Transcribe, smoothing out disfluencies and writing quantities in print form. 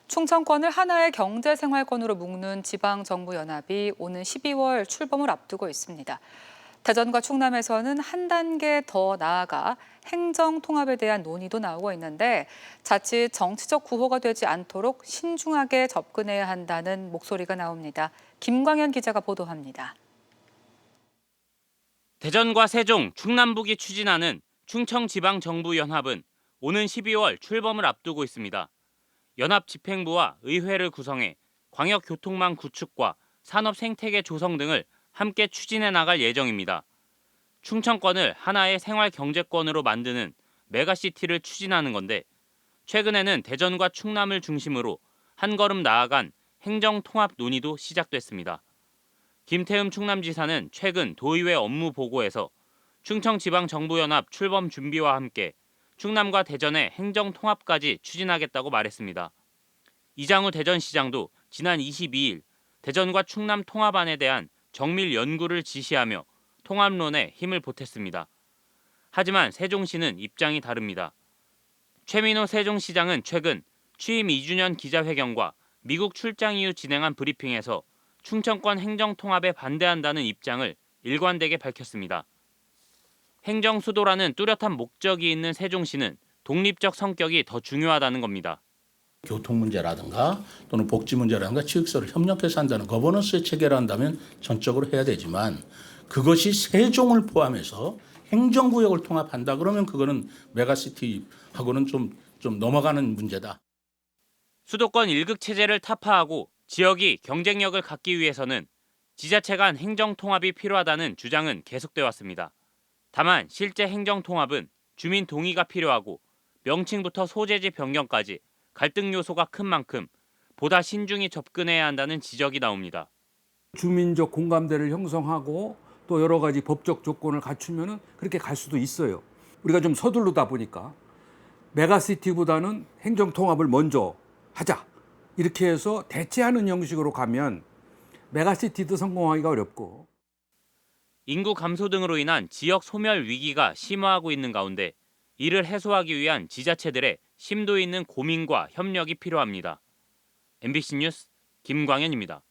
충청권을 하나의 경제생활권으로 묶는 지방정부연합이 오는 12월 출범을 앞두고 있습니다. 대전과 충남에서는 한 단계 더 나아가 행정통합에 대한 논의도 나오고 있는데 자칫 정치적 구호가 되지 않도록 신중하게 접근해야 한다는 목소리가 나옵니다. 김광현 기자가 보도합니다. 대전과 세종, 충남북이 추진하는 충청지방정부연합은 오는 12월 출범을 앞두고 있습니다. 연합 집행부와 의회를 구성해 광역교통망 구축과 산업생태계 조성 등을 함께 추진해 나갈 예정입니다. 충청권을 하나의 생활경제권으로 만드는 메가시티를 추진하는 건데 최근에는 대전과 충남을 중심으로 한 걸음 나아간 행정통합 논의도 시작됐습니다. 김태흠 충남지사는 최근 도의회 업무 보고에서 충청지방정부연합 출범 준비와 함께 충남과 대전의 행정통합까지 추진하겠다고 말했습니다. 이장우 대전시장도 지난 22일 대전과 충남 통합안에 대한 정밀 연구를 지시하며 통합론에 힘을 보탰습니다. 하지만 세종시는 입장이 다릅니다. 최민호 세종시장은 최근 취임 2주년 기자회견과 미국 출장 이후 진행한 브리핑에서 충청권 행정통합에 반대한다는 입장을 일관되게 밝혔습니다. 행정수도라는 뚜렷한 목적이 있는 세종시는 독립적 성격이 더 중요하다는 겁니다. 교통 문제라든가 또는 복지 문제라든가 지역사회를 협력해서 한다는 거버넌스 체계를 한다면 전적으로 해야 되지만 그것이 세종을 포함해서 행정구역을 통합한다 그러면 그거는 메가시티하고는 좀 넘어가는 문제다. 수도권 1극 체제를 타파하고 지역이 경쟁력을 갖기 위해서는 지자체 간 행정통합이 필요하다는 주장은 계속돼 왔습니다. 다만 실제 행정통합은 주민 동의가 필요하고 명칭부터 소재지 변경까지 갈등 요소가 큰 만큼 보다 신중히 접근해야 한다는 지적이 나옵니다. 주민적 공감대를 형성하고 또 여러 가지 법적 조건을 갖추면은 그렇게 갈 수도 있어요. 우리가 좀 서두르다 보니까 메가시티보다는 행정통합을 먼저 하자. 이렇게 해서 대체하는 형식으로 가면 메가시티도 성공하기가 어렵고. 인구 감소 등으로 인한 지역 소멸 위기가 심화하고 있는 가운데 이를 해소하기 위한 지자체들의 심도 있는 고민과 협력이 필요합니다. MBC 뉴스 김광현입니다.